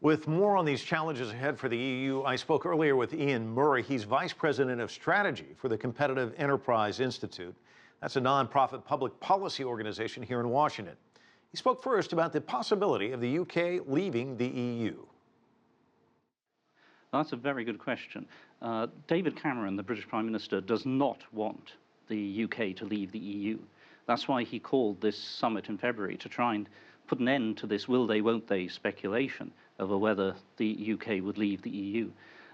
With more on these challenges ahead for the EU, I spoke earlier with Iain Murray. He's Vice President of Strategy for the Competitive Enterprise Institute. That's a nonprofit public policy organization here in Washington. He spoke first about the possibility of the UK leaving the EU. That's a very good question. David Cameron, the British Prime Minister, does not want the UK to leave the EU. That's why he called this summit in February, to try and put an end to this will they, won't they speculation over whether the UK would leave the EU.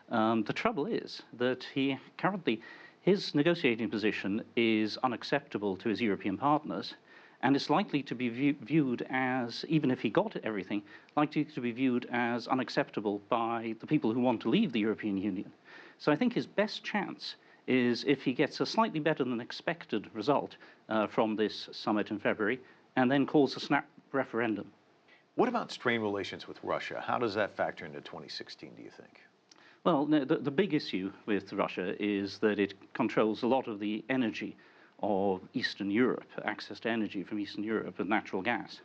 The trouble is that his negotiating position is unacceptable to his European partners, and it's likely to be viewed as, even if he got everything, likely to be viewed as unacceptable by the people who want to leave the European Union. So I think his best chance is if he gets a slightly better than expected result from this summit in February, and then calls a snap referendum. What about strained relations with Russia? How does that factor into 2016, do you think? Well, no, the big issue with Russia is that it controls a lot of the energy of Eastern Europe, access to energy from Eastern Europe and natural gas.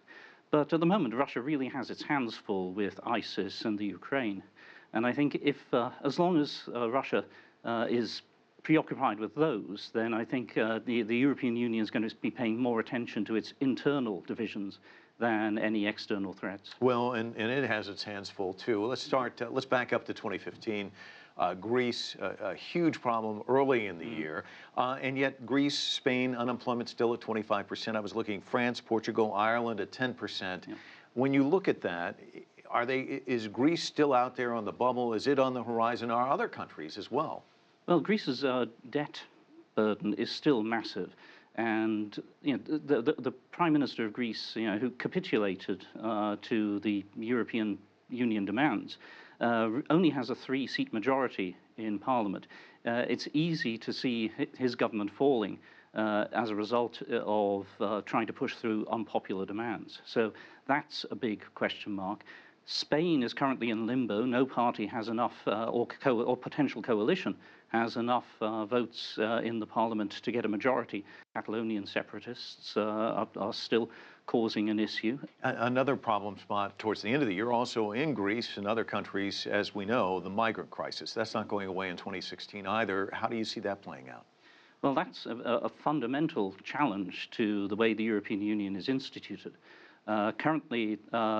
But at the moment, Russia really has its hands full with ISIS and the Ukraine. And I think if, as long as Russia is preoccupied with those, then I think the European Union is going to be paying more attention to its internal divisions than any external threats. Well, and it has its hands full too. Let's back up to 2015. Greece, a huge problem early in the year, and yet Greece, Spain, unemployment still at 25%. I was looking France, Portugal, Ireland at 10%. Yeah. When you look at that, is Greece still out there on the bubble? Is it on the horizon? Are other countries as well? Well, Greece's debt burden is still massive, and the Prime Minister of Greece, who capitulated to the European Union demands, only has a 3-seat majority in Parliament. It's easy to see his government falling as a result of trying to push through unpopular demands. So that's a big question mark. Spain is currently in limbo. No party has enough, or potential coalition has enough votes in the parliament to get a majority. Catalonian separatists are still causing an issue. Another problem spot towards the end of the year, also in Greece and other countries, as we know, the migrant crisis. That's not going away in 2016 either. How do you see that playing out? Well, that's a fundamental challenge to the way the European Union is instituted. Currently,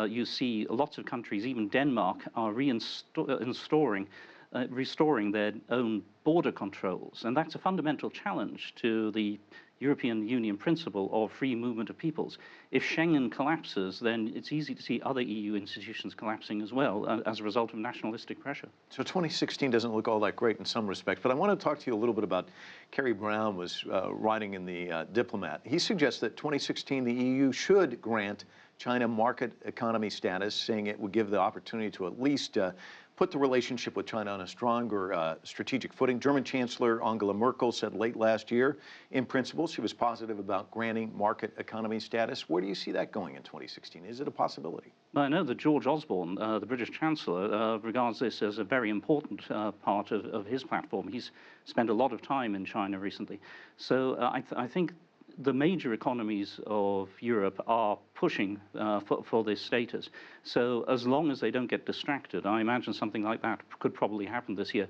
you see lots of countries, even Denmark, are restoring their own border controls. And that's a fundamental challenge to the European Union principle of free movement of peoples. If Schengen collapses, then it's easy to see other EU institutions collapsing as well as a result of nationalistic pressure. So 2016 doesn't look all that great in some respects, but I want to talk to you a little bit about Kerry Brown was writing in the Diplomat. He suggests that 2016 the EU should grant China market economy status, saying it would give the opportunity to at least put the relationship with China on a stronger strategic footing. German Chancellor Angela Merkel said late last year, in principle, she was positive about granting market economy status. Where do you see that going in 2016? Is it a possibility? Well, I know that George Osborne, the British Chancellor, regards this as a very important part of his platform. He's spent a lot of time in China recently. So I think the major economies of Europe are pushing for this status. So as long as they don't get distracted, I imagine something like that could probably happen this year.